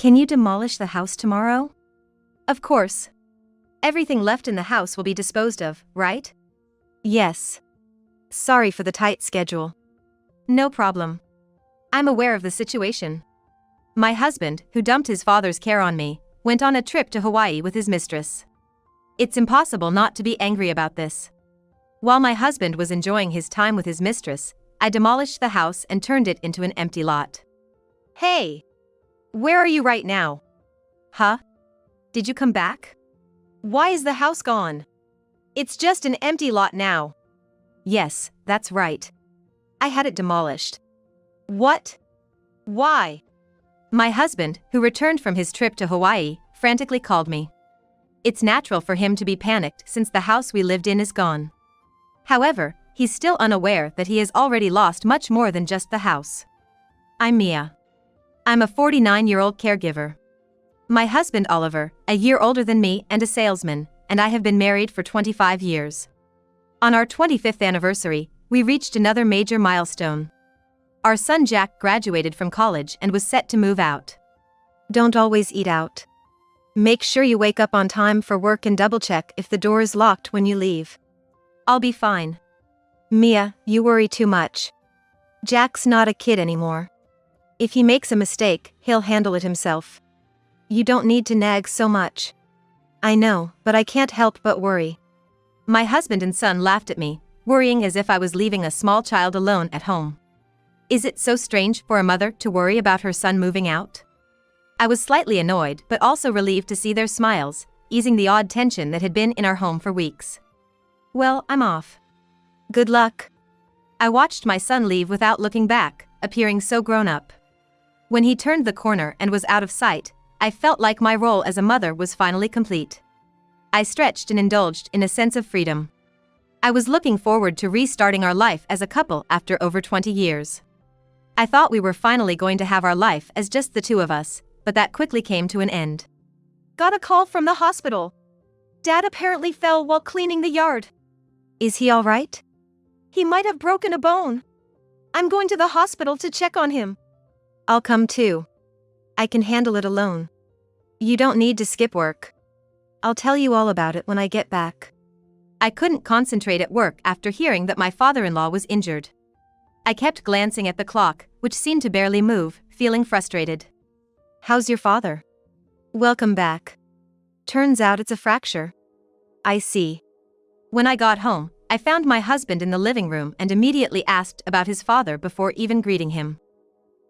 Can you demolish the house tomorrow? Of course. Everything left in the house will be disposed of, right? Yes. Sorry for the tight schedule. No problem. I'm aware of the situation. My husband, who dumped his father's care on me, went on a trip to Hawaii with his mistress. It's impossible not to be angry about this. While my husband was enjoying his time with his mistress, I demolished the house and turned it into an empty lot. Hey! Where are you right now? Huh? Did you come back? Why is the house gone? It's just an empty lot now. Yes, that's right. I had it demolished. What? Why? My husband, who returned from his trip to Hawaii, frantically called me. It's natural for him to be panicked since the house we lived in is gone. However, he's still unaware that he has already lost much more than just the house. I'm Mia. I'm a 49-year-old caregiver. My husband Oliver, a year older than me and a salesman, and I have been married for 25 years. On our 25th anniversary, we reached another major milestone. Our son Jack graduated from college and was set to move out. Don't always eat out. Make sure you wake up on time for work and double-check if the door is locked when you leave. I'll be fine. Mia, you worry too much. Jack's not a kid anymore. If he makes a mistake, he'll handle it himself. You don't need to nag so much. I know, but I can't help but worry. My husband and son laughed at me, worrying as if I was leaving a small child alone at home. Is it so strange for a mother to worry about her son moving out? I was slightly annoyed but also relieved to see their smiles, easing the odd tension that had been in our home for weeks. Well, I'm off. Good luck. I watched my son leave without looking back, appearing so grown up. When he turned the corner and was out of sight, I felt like my role as a mother was finally complete. I stretched and indulged in a sense of freedom. I was looking forward to restarting our life as a couple after over 20 years. I thought we were finally going to have our life as just the two of us, but that quickly came to an end. Got a call from the hospital. Dad apparently fell while cleaning the yard. Is he all right? He might have broken a bone. I'm going to the hospital to check on him. I'll come too. I can handle it alone. You don't need to skip work. I'll tell you all about it when I get back. I couldn't concentrate at work after hearing that my father-in-law was injured. I kept glancing at the clock, which seemed to barely move, feeling frustrated. How's your father? Welcome back. Turns out it's a fracture. I see. When I got home, I found my husband in the living room and immediately asked about his father before even greeting him.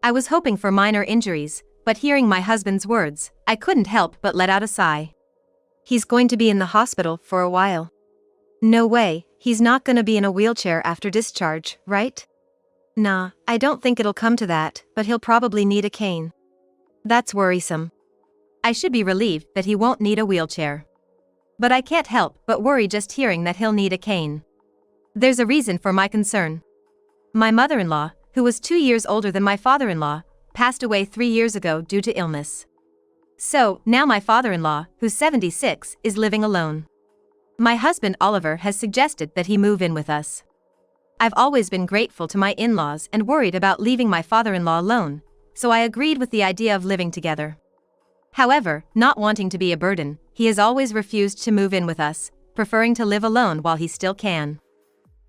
I was hoping for minor injuries, but hearing my husband's words, I couldn't help but let out a sigh. He's going to be in the hospital for a while. No way, he's not gonna be in a wheelchair after discharge, right? Nah, I don't think it'll come to that, but he'll probably need a cane. That's worrisome. I should be relieved that he won't need a wheelchair. But I can't help but worry just hearing that he'll need a cane. There's a reason for my concern. My mother-in-law, who was 2 years older than my father-in-law, passed away 3 years ago due to illness. So, now my father-in-law, who's 76, is living alone. My husband Oliver has suggested that he move in with us. I've always been grateful to my in-laws and worried about leaving my father-in-law alone, so I agreed with the idea of living together. However, not wanting to be a burden, he has always refused to move in with us, preferring to live alone while he still can.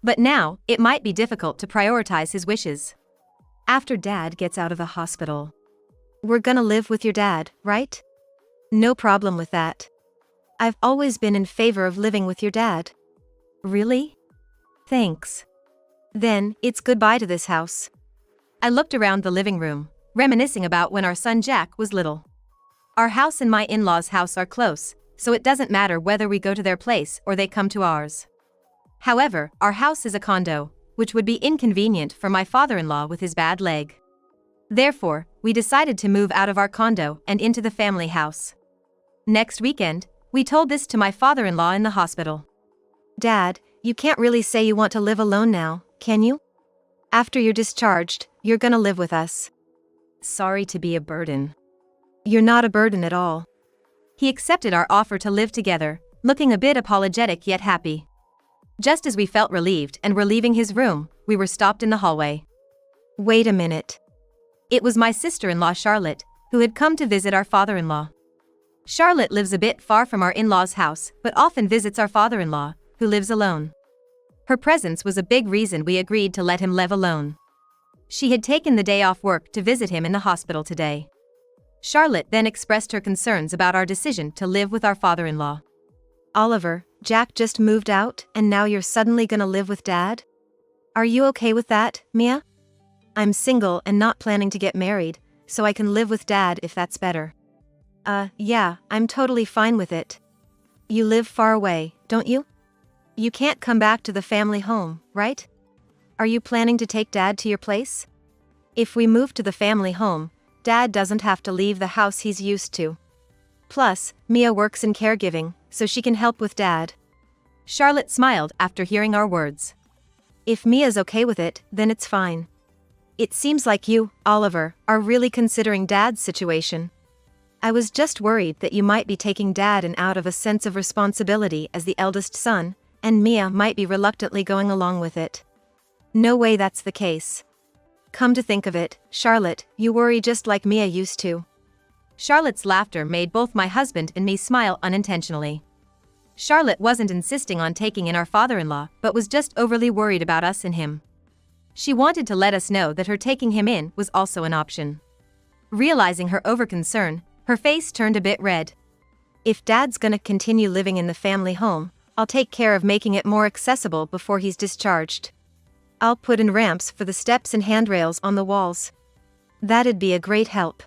But now, it might be difficult to prioritize his wishes. After Dad gets out of the hospital. We're gonna live with your dad, right? No problem with that. I've always been in favor of living with your dad. Really? Thanks. Then, it's goodbye to this house. I looked around the living room, reminiscing about when our son Jack was little. Our house and my in-laws' house are close, so it doesn't matter whether we go to their place or they come to ours. However, our house is a condo, which would be inconvenient for my father-in-law with his bad leg. Therefore, we decided to move out of our condo and into the family house. Next weekend, we told this to my father-in-law in the hospital. Dad, you can't really say you want to live alone now, can you? After you're discharged, you're gonna live with us. Sorry to be a burden. You're not a burden at all. He accepted our offer to live together, looking a bit apologetic yet happy. Just as we felt relieved and were leaving his room, we were stopped in the hallway. Wait a minute. It was my sister-in-law Charlotte, who had come to visit our father-in-law. Charlotte lives a bit far from our in-laws' house, but often visits our father-in-law, who lives alone. Her presence was a big reason we agreed to let him live alone. She had taken the day off work to visit him in the hospital today. Charlotte then expressed her concerns about our decision to live with our father-in-law. Oliver, Jack just moved out and now you're suddenly gonna live with Dad? Are you okay with that, Mia? I'm single and not planning to get married, so I can live with Dad if that's better. Yeah, I'm totally fine with it. You live far away, don't you? You can't come back to the family home, right? Are you planning to take Dad to your place? If we move to the family home, Dad doesn't have to leave the house he's used to. Plus, Mia works in caregiving, so she can help with Dad. Charlotte smiled after hearing our words. If Mia's okay with it, then it's fine. It seems like you, Oliver, are really considering Dad's situation. I was just worried that you might be taking Dad in out of a sense of responsibility as the eldest son, and Mia might be reluctantly going along with it. No way that's the case. Come to think of it, Charlotte, you worry just like Mia used to. Charlotte's laughter made both my husband and me smile unintentionally. Charlotte wasn't insisting on taking in our father-in-law, but was just overly worried about us and him. She wanted to let us know that her taking him in was also an option. Realizing her over-concern, her face turned a bit red. If Dad's gonna continue living in the family home, I'll take care of making it more accessible before he's discharged. I'll put in ramps for the steps and handrails on the walls. That'd be a great help.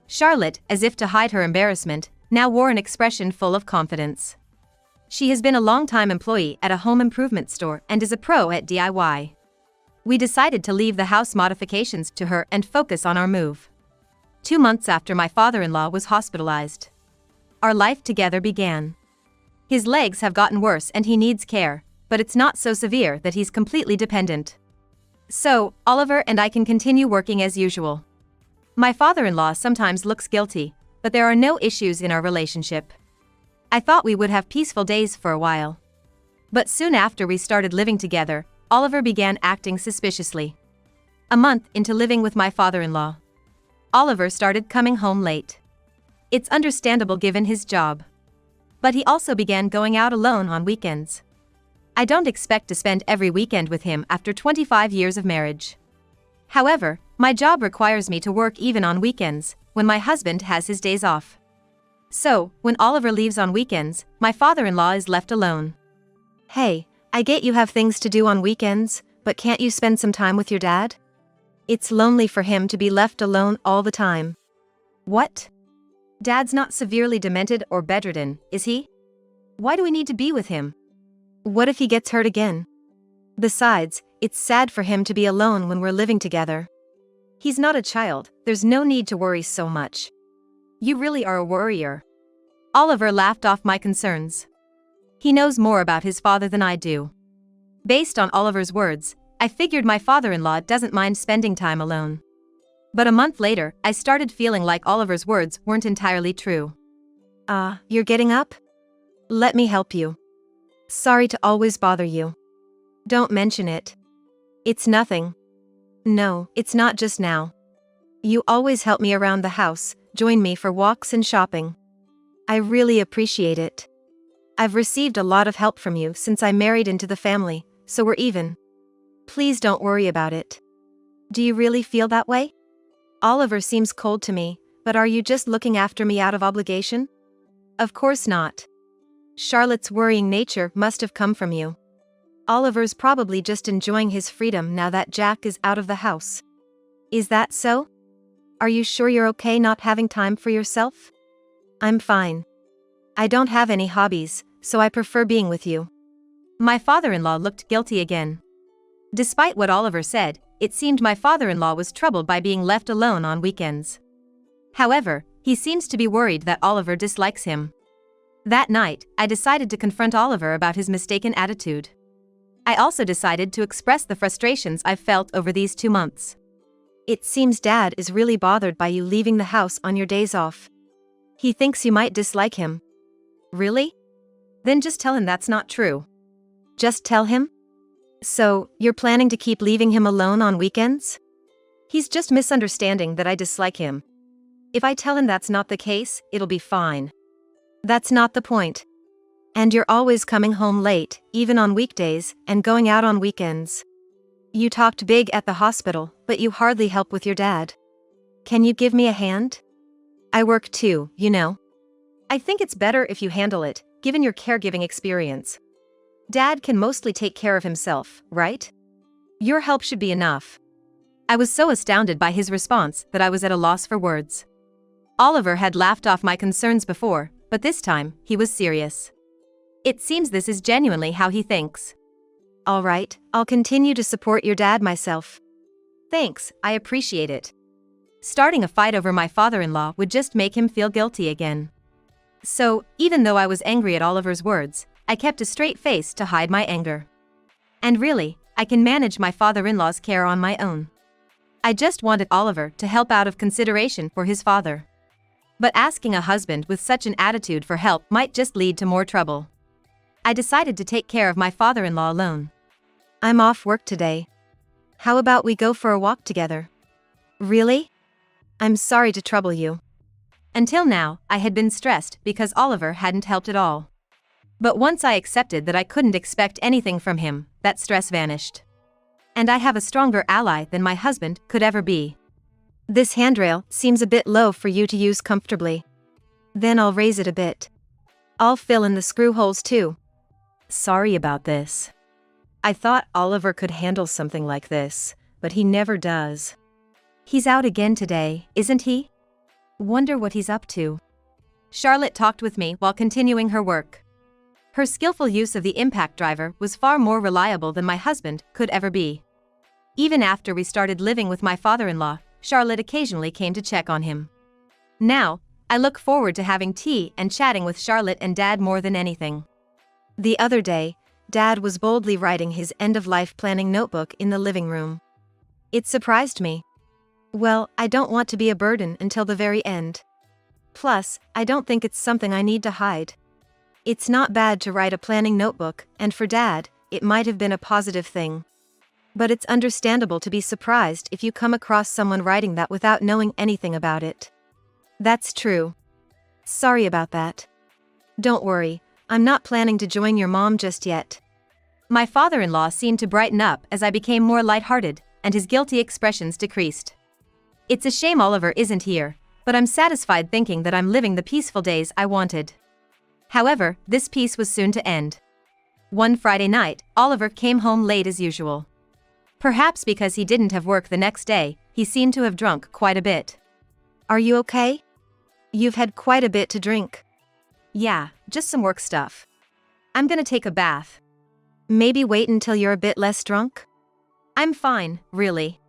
Charlotte, as if to hide her embarrassment, now wore an expression full of confidence. She has been a long-time employee at a home improvement store and is a pro at DIY. We decided to leave the house modifications to her and focus on our move. 2 months after my father-in-law was hospitalized, our life together began. His legs have gotten worse and he needs care, but it's not so severe that he's completely dependent. So, Oliver and I can continue working as usual. My father-in-law sometimes looks guilty, but there are no issues in our relationship. I thought we would have peaceful days for a while. But soon after we started living together, Oliver began acting suspiciously. A month into living with my father-in-law, Oliver started coming home late. It's understandable given his job. But he also began going out alone on weekends. I don't expect to spend every weekend with him after 25 years of marriage. However, my job requires me to work even on weekends, when my husband has his days off. So, when Oliver leaves on weekends, my father-in-law is left alone. Hey, I get you have things to do on weekends, but can't you spend some time with your dad? It's lonely for him to be left alone all the time. What? Dad's not severely demented or bedridden, is he? Why do we need to be with him? What if he gets hurt again? Besides, it's sad for him to be alone when we're living together. He's not a child, there's no need to worry so much. You really are a worrier. Oliver laughed off my concerns. He knows more about his father than I do. Based on Oliver's words, I figured my father-in-law doesn't mind spending time alone. But a month later, I started feeling like Oliver's words weren't entirely true. You're getting up? Let me help you. Sorry to always bother you. Don't mention it. It's nothing. No, it's not just now. You always help me around the house, join me for walks and shopping. I really appreciate it. I've received a lot of help from you since I married into the family, so we're even. Please don't worry about it. Do you really feel that way? Oliver seems cold to me, but are you just looking after me out of obligation? Of course not. Charlotte's worrying nature must have come from you. Oliver's probably just enjoying his freedom now that Jack is out of the house. Is that so? Are you sure you're okay not having time for yourself? I'm fine. I don't have any hobbies, so I prefer being with you. My father-in-law looked guilty again. Despite what Oliver said, it seemed my father-in-law was troubled by being left alone on weekends. However, he seems to be worried that Oliver dislikes him. That night, I decided to confront Oliver about his mistaken attitude. I also decided to express the frustrations I've felt over these 2 months. It seems Dad is really bothered by you leaving the house on your days off. He thinks you might dislike him. Really? Then just tell him that's not true. Just tell him? So, you're planning to keep leaving him alone on weekends? He's just misunderstanding that I dislike him. If I tell him that's not the case, it'll be fine. That's not the point. And you're always coming home late, even on weekdays, and going out on weekends. You talked big at the hospital, but you hardly help with your dad. Can you give me a hand? I work too, you know. I think it's better if you handle it, given your caregiving experience. Dad can mostly take care of himself, right? Your help should be enough. I was so astounded by his response that I was at a loss for words. Oliver had laughed off my concerns before, but this time, he was serious. It seems this is genuinely how he thinks. All right, I'll continue to support your dad myself. Thanks, I appreciate it. Starting a fight over my father-in-law would just make him feel guilty again. So, even though I was angry at Oliver's words, I kept a straight face to hide my anger. And really, I can manage my father-in-law's care on my own. I just wanted Oliver to help out of consideration for his father. But asking a husband with such an attitude for help might just lead to more trouble. I decided to take care of my father-in-law alone. I'm off work today. How about we go for a walk together? Really? I'm sorry to trouble you. Until now, I had been stressed because Oliver hadn't helped at all. But once I accepted that I couldn't expect anything from him, that stress vanished. And I have a stronger ally than my husband could ever be. This handrail seems a bit low for you to use comfortably. Then I'll raise it a bit. I'll fill in the screw holes too. Sorry about this. I thought Oliver could handle something like this, but he never does. He's out again today, isn't he? Wonder what he's up to. Charlotte talked with me while continuing her work. Her skillful use of the impact driver was far more reliable than my husband could ever be. Even after we started living with my father-in-law, Charlotte occasionally came to check on him. Now, I look forward to having tea and chatting with Charlotte and Dad more than anything. The other day, Dad was boldly writing his end-of-life planning notebook in the living room. It surprised me. Well, I don't want to be a burden until the very end. Plus, I don't think it's something I need to hide. It's not bad to write a planning notebook, and for Dad, it might have been a positive thing. But it's understandable to be surprised if you come across someone writing that without knowing anything about it. That's true. Sorry about that. Don't worry, I'm not planning to join your mom just yet. My father-in-law seemed to brighten up as I became more lighthearted, and his guilty expressions decreased. It's a shame Oliver isn't here, but I'm satisfied thinking that I'm living the peaceful days I wanted. However, this peace was soon to end. One Friday night, Oliver came home late as usual. Perhaps because he didn't have work the next day, he seemed to have drunk quite a bit. Are you okay? You've had quite a bit to drink. Yeah, just some work stuff. I'm gonna take a bath. Maybe wait until you're a bit less drunk? I'm fine, really.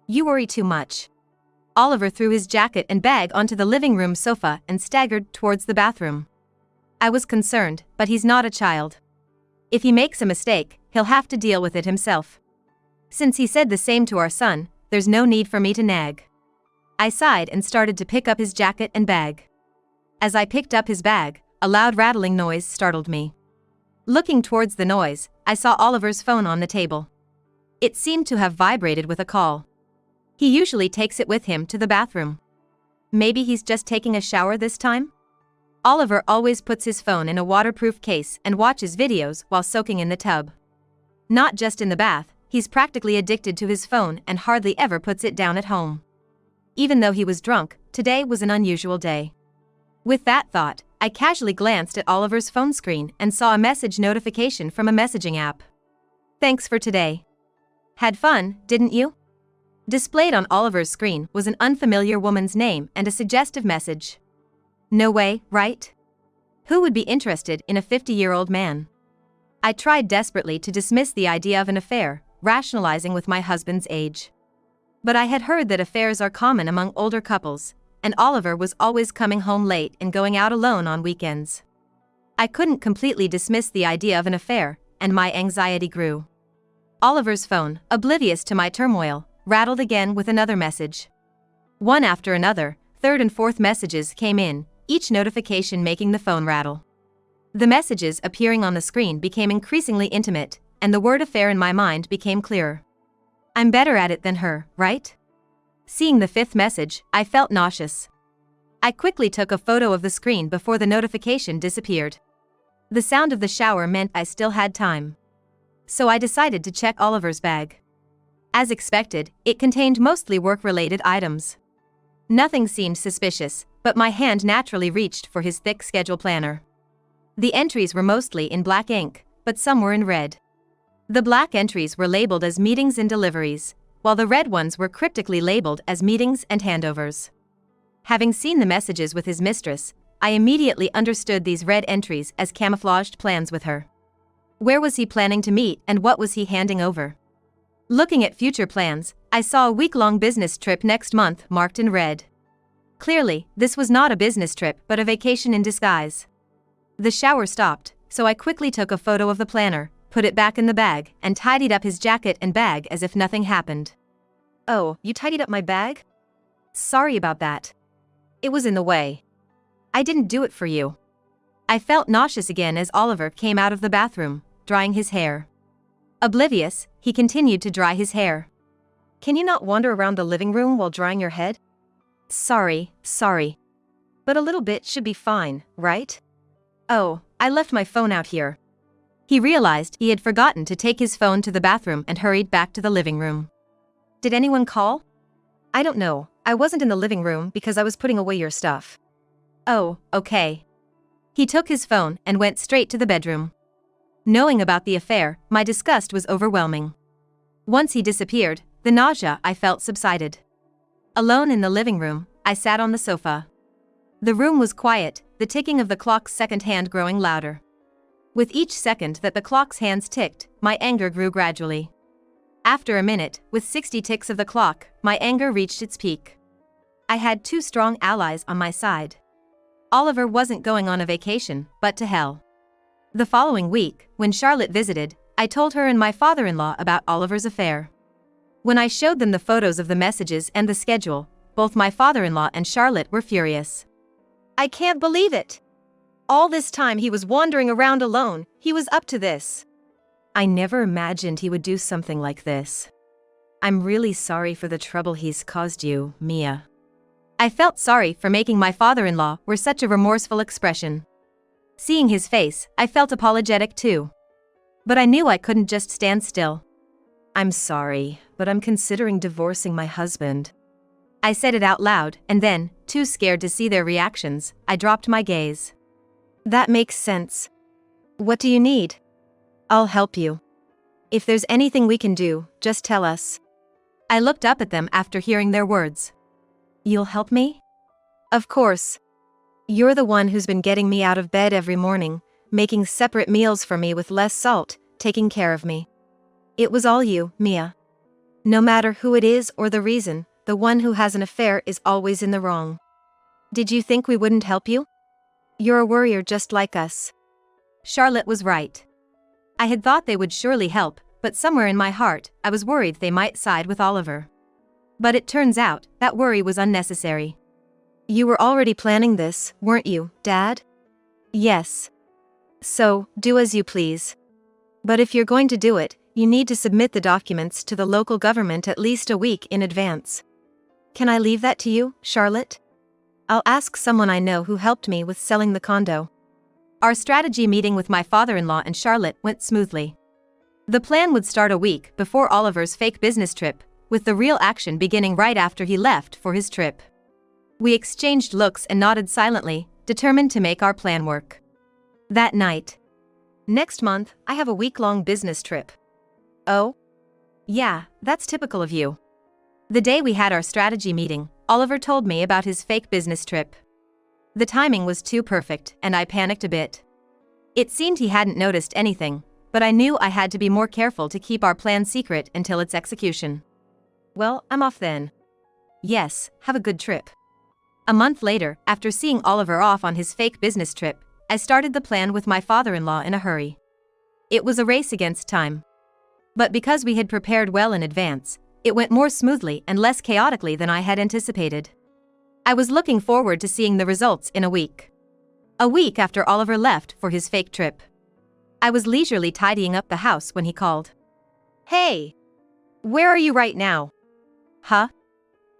You worry too much. Oliver threw his jacket and bag onto the living room sofa and staggered towards the bathroom. I was concerned, but he's not a child. If he makes a mistake, he'll have to deal with it himself. Since he said the same to our son, there's no need for me to nag. I sighed and started to pick up his jacket and bag. As I picked up his bag, a loud rattling noise startled me. Looking towards the noise, I saw Oliver's phone on the table. It seemed to have vibrated with a call. He usually takes it with him to the bathroom. Maybe he's just taking a shower this time? Oliver always puts his phone in a waterproof case and watches videos while soaking in the tub. Not just in the bath, he's practically addicted to his phone and hardly ever puts it down at home. Even though he was drunk, today was an unusual day. With that thought, I casually glanced at Oliver's phone screen and saw a message notification from a messaging app. Thanks for today. Had fun, didn't you? Displayed on Oliver's screen was an unfamiliar woman's name and a suggestive message. No way, right? Who would be interested in a 50-year-old man? I tried desperately to dismiss the idea of an affair, rationalizing with my husband's age. But I had heard that affairs are common among older couples, and Oliver was always coming home late and going out alone on weekends. I couldn't completely dismiss the idea of an affair, and my anxiety grew. Oliver's phone, oblivious to my turmoil, rattled again with another message. One after another, third and fourth messages came in, each notification making the phone rattle. The messages appearing on the screen became increasingly intimate, and the word affair in my mind became clearer. I'm better at it than her, right? Seeing the fifth message, I felt nauseous. I quickly took a photo of the screen before the notification disappeared. The sound of the shower meant I still had time. So I decided to check Oliver's bag. As expected, it contained mostly work-related items. Nothing seemed suspicious, but my hand naturally reached for his thick schedule planner. The entries were mostly in black ink, but some were in red. The black entries were labeled as meetings and deliveries, while the red ones were cryptically labeled as meetings and handovers. Having seen the messages with his mistress, I immediately understood these red entries as camouflaged plans with her. Where was he planning to meet and what was he handing over? Looking at future plans, I saw a week-long business trip next month marked in red. Clearly, this was not a business trip but a vacation in disguise. The shower stopped, so I quickly took a photo of the planner, put it back in the bag, and tidied up his jacket and bag as if nothing happened. Oh, you tidied up my bag? Sorry about that. It was in the way. I didn't do it for you. I felt nauseous again as Oliver came out of the bathroom, drying his hair. Oblivious, he continued to dry his hair. Can you not wander around the living room while drying your head? Sorry. But a little bit should be fine, right? Oh, I left my phone out here. He realized he had forgotten to take his phone to the bathroom and hurried back to the living room. Did anyone call? I don't know, I wasn't in the living room because I was putting away your stuff. Oh, okay. He took his phone and went straight to the bedroom. Knowing about the affair, my disgust was overwhelming. Once he disappeared, the nausea I felt subsided. Alone in the living room, I sat on the sofa. The room was quiet, the ticking of the clock's second hand growing louder. With each second that the clock's hands ticked, my anger grew gradually. After a minute, with 60 ticks of the clock, my anger reached its peak. I had two strong allies on my side. Oliver wasn't going on a vacation, but to hell. The following week, when Charlotte visited, I told her and my father-in-law about Oliver's affair. When I showed them the photos of the messages and the schedule, both my father-in-law and Charlotte were furious. I can't believe it! All this time he was wandering around alone, he was up to this. I never imagined he would do something like this. I'm really sorry for the trouble he's caused you, Mia. I felt sorry for making my father-in-law wear such a remorseful expression. Seeing his face, I felt apologetic too. But I knew I couldn't just stand still. I'm sorry, but I'm considering divorcing my husband. I said it out loud, and then, too scared to see their reactions, I dropped my gaze. That makes sense. What do you need? I'll help you. If there's anything we can do, just tell us. I looked up at them after hearing their words. You'll help me? Of course. You're the one who's been getting me out of bed every morning, making separate meals for me with less salt, taking care of me. It was all you, Mia. No matter who it is or the reason, the one who has an affair is always in the wrong. Did you think we wouldn't help you? You're a worrier just like us. Charlotte was right. I had thought they would surely help, but somewhere in my heart, I was worried they might side with Oliver. But it turns out, that worry was unnecessary. You were already planning this, weren't you, Dad? Yes. So, do as you please. But if you're going to do it, you need to submit the documents to the local government at least a week in advance. Can I leave that to you, Charlotte? I'll ask someone I know who helped me with selling the condo. Our strategy meeting with my father-in-law and Charlotte went smoothly. The plan would start a week before Oliver's fake business trip, with the real action beginning right after he left for his trip. We exchanged looks and nodded silently, determined to make our plan work. That night. Next month, I have a week-long business trip. Oh? Yeah, that's typical of you. The day we had our strategy meeting, Oliver told me about his fake business trip. The timing was too perfect, and I panicked a bit. It seemed he hadn't noticed anything, but I knew I had to be more careful to keep our plan secret until its execution. Well, I'm off then. Yes, have a good trip. A month later, after seeing Oliver off on his fake business trip, I started the plan with my father-in-law in a hurry. It was a race against time. But because we had prepared well in advance, it went more smoothly and less chaotically than I had anticipated. I was looking forward to seeing the results in a week. A week after Oliver left for his fake trip. I was leisurely tidying up the house when he called. Hey! Where are you right now? Huh?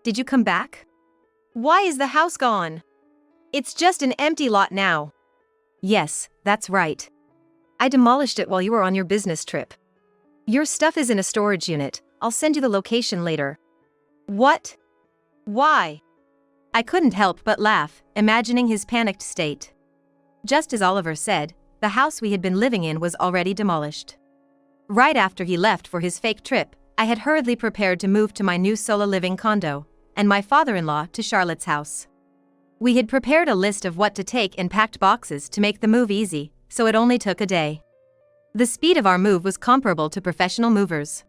Did you come back? Why is the house gone? It's just an empty lot now. Yes, that's right. I demolished it while you were on your business trip. Your stuff is in a storage unit. I'll send you the location later. What? Why? I couldn't help but laugh, imagining his panicked state. Just as Oliver said, the house we had been living in was already demolished. Right after he left for his fake trip, I had hurriedly prepared to move to my new solo living condo, and my father-in-law to Charlotte's house. We had prepared a list of what to take and packed boxes to make the move easy, so it only took a day. The speed of our move was comparable to professional movers.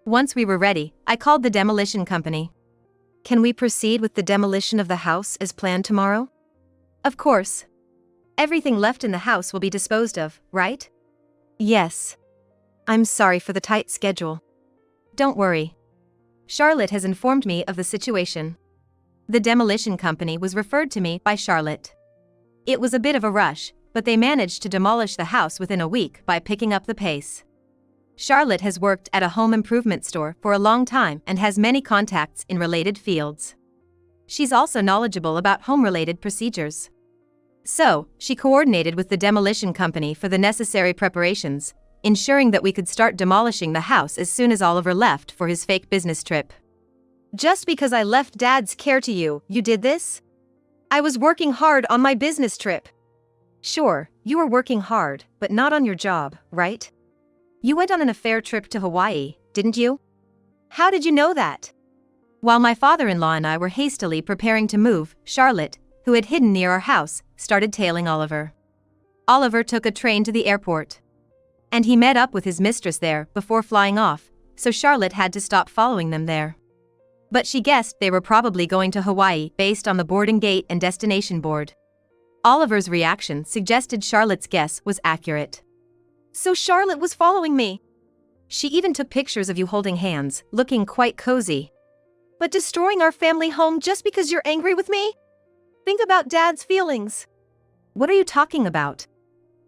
Once we were ready, I called the demolition company. Can we proceed with the demolition of the house as planned tomorrow? Of course. Everything left in the house will be disposed of, right? Yes. I'm sorry for the tight schedule. Don't worry. Charlotte has informed me of the situation. The demolition company was referred to me by Charlotte. It was a bit of a rush, but they managed to demolish the house within a week by picking up the pace. Charlotte has worked at a home improvement store for a long time and has many contacts in related fields. She's also knowledgeable about home-related procedures. So, she coordinated with the demolition company for the necessary preparations, ensuring that we could start demolishing the house as soon as Oliver left for his fake business trip. Just because I left Dad's care to you, you did this? I was working hard on my business trip. Sure, you were working hard, but not on your job, right? You went on an affair trip to Hawaii, didn't you? How did you know that? While my father-in-law and I were hastily preparing to move, Charlotte, who had hidden near our house, started tailing Oliver. Oliver took a train to the airport. And he met up with his mistress there before flying off, so Charlotte had to stop following them there. But she guessed they were probably going to Hawaii based on the boarding gate and destination board. Oliver's reaction suggested Charlotte's guess was accurate. So Charlotte was following me. She even took pictures of you holding hands, looking quite cozy. But destroying our family home just because you're angry with me? Think about Dad's feelings. What are you talking about?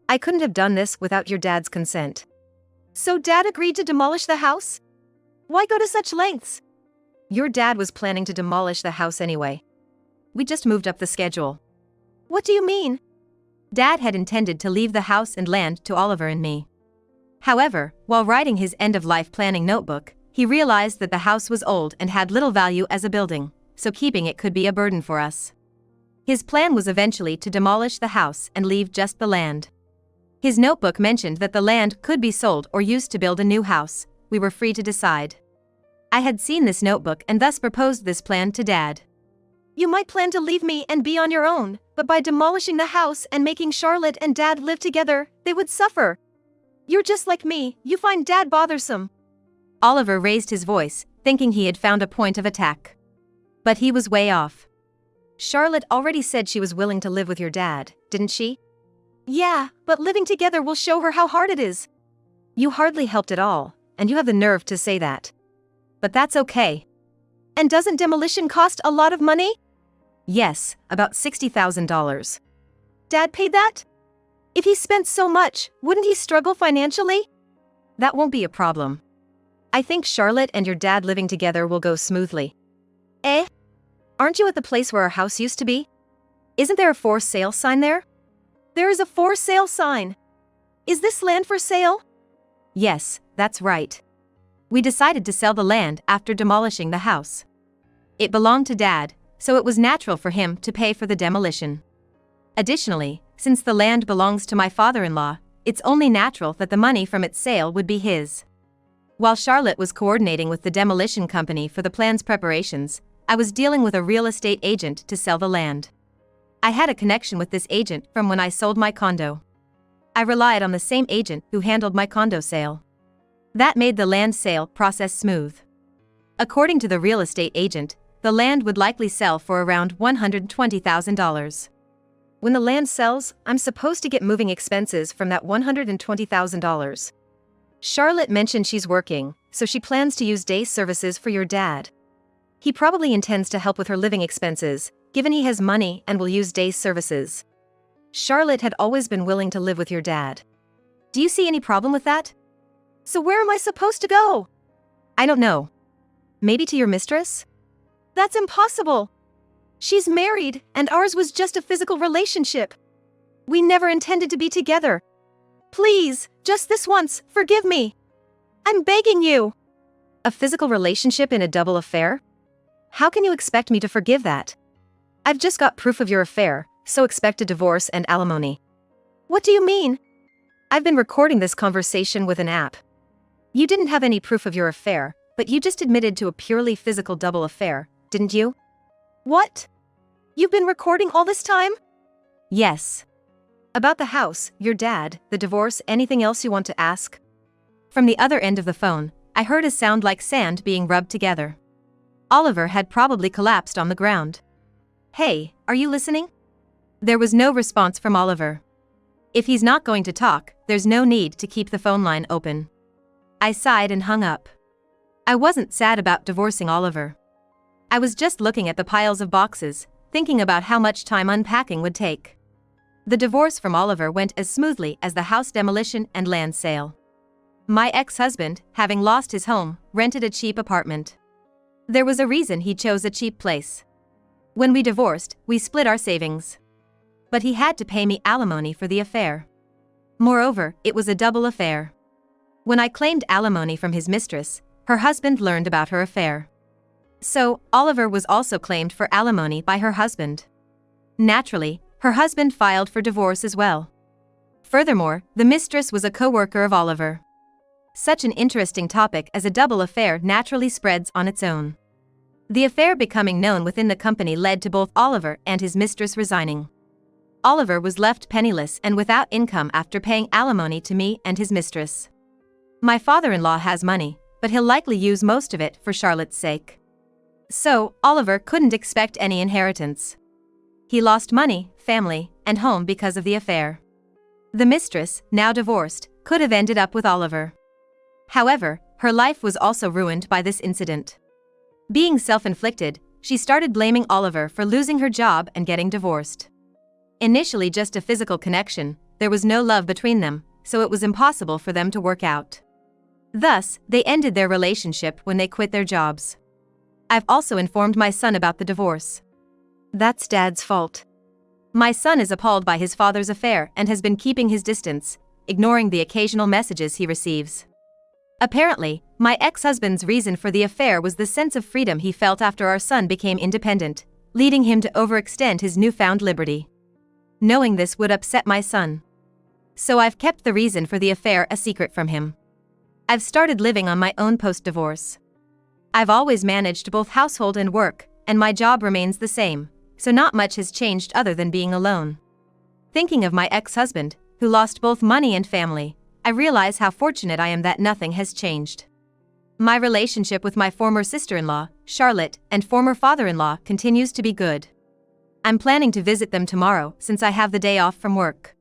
I couldn't have done this without your dad's consent. So Dad agreed to demolish the house? Why go to such lengths? Your dad was planning to demolish the house anyway. We just moved up the schedule. What do you mean? Dad had intended to leave the house and land to Oliver and me. However, while writing his end-of-life planning notebook, he realized that the house was old and had little value as a building, so keeping it could be a burden for us. His plan was eventually to demolish the house and leave just the land. His notebook mentioned that the land could be sold or used to build a new house. We were free to decide. I had seen this notebook and thus proposed this plan to Dad. You might plan to leave me and be on your own, but by demolishing the house and making Charlotte and Dad live together, they would suffer. You're just like me, you find Dad bothersome. Oliver raised his voice, thinking he had found a point of attack. But he was way off. Charlotte already said she was willing to live with your dad, didn't she? Yeah, but living together will show her how hard it is. You hardly helped at all, and you have the nerve to say that. But that's okay. And doesn't demolition cost a lot of money? Yes, about $60,000. Dad paid that? If he spent so much, wouldn't he struggle financially? That won't be a problem. I think Charlotte and your dad living together will go smoothly. Eh? Aren't you at the place where our house used to be? Isn't there a for sale sign there? There is a for sale sign. Is this land for sale? Yes, that's right. We decided to sell the land after demolishing the house. It belonged to Dad, so it was natural for him to pay for the demolition. Additionally, since the land belongs to my father-in-law, it's only natural that the money from its sale would be his. While Charlotte was coordinating with the demolition company for the plan's preparations, I was dealing with a real estate agent to sell the land. I had a connection with this agent from when I sold my condo. I relied on the same agent who handled my condo sale. That made the land sale process smooth. According to the real estate agent, the land would likely sell for around $120,000. When the land sells, I'm supposed to get moving expenses from that $120,000. Charlotte mentioned she's working, so she plans to use day services for your dad. He probably intends to help with her living expenses, given he has money and will use day services. Charlotte had always been willing to live with your dad. Do you see any problem with that? So where am I supposed to go? I don't know. Maybe to your mistress? That's impossible. She's married, and ours was just a physical relationship. We never intended to be together. Please, just this once, forgive me. I'm begging you. A physical relationship in a double affair? How can you expect me to forgive that? I've just got proof of your affair, so expect a divorce and alimony. What do you mean? I've been recording this conversation with an app. You didn't have any proof of your affair, but you just admitted to a purely physical double affair, didn't you? What? You've been recording all this time? Yes. About the house, your dad, the divorce, anything else you want to ask? From the other end of the phone, I heard a sound like sand being rubbed together. Oliver had probably collapsed on the ground. Hey, are you listening? There was no response from Oliver. If he's not going to talk, there's no need to keep the phone line open. I sighed and hung up. I wasn't sad about divorcing Oliver. I was just looking at the piles of boxes, thinking about how much time unpacking would take. The divorce from Oliver went as smoothly as the house demolition and land sale. My ex-husband, having lost his home, rented a cheap apartment. There was a reason he chose a cheap place. When we divorced, we split our savings. But he had to pay me alimony for the affair. Moreover, it was a double affair. When I claimed alimony from his mistress, her husband learned about her affair. So, Oliver was also claimed for alimony by her husband. Naturally, her husband filed for divorce as well. Furthermore, the mistress was a co-worker of Oliver. Such an interesting topic as a double affair naturally spreads on its own. The affair becoming known within the company led to both Oliver and his mistress resigning. Oliver was left penniless and without income after paying alimony to me and his mistress. My father-in-law has money, but he'll likely use most of it for Charlotte's sake. So, Oliver couldn't expect any inheritance. He lost money, family, and home because of the affair. The mistress, now divorced, could have ended up with Oliver. However, her life was also ruined by this incident. Being self-inflicted, she started blaming Oliver for losing her job and getting divorced. Initially just a physical connection, there was no love between them, so it was impossible for them to work out. Thus, they ended their relationship when they quit their jobs. I've also informed my son about the divorce. That's Dad's fault. My son is appalled by his father's affair and has been keeping his distance, ignoring the occasional messages he receives. Apparently, my ex-husband's reason for the affair was the sense of freedom he felt after our son became independent, leading him to overextend his newfound liberty. Knowing this would upset my son. So I've kept the reason for the affair a secret from him. I've started living on my own post-divorce. I've always managed both household and work, and my job remains the same, so not much has changed other than being alone. Thinking of my ex-husband, who lost both money and family, I realize how fortunate I am that nothing has changed. My relationship with my former sister-in-law, Charlotte, and former father-in-law continues to be good. I'm planning to visit them tomorrow since I have the day off from work.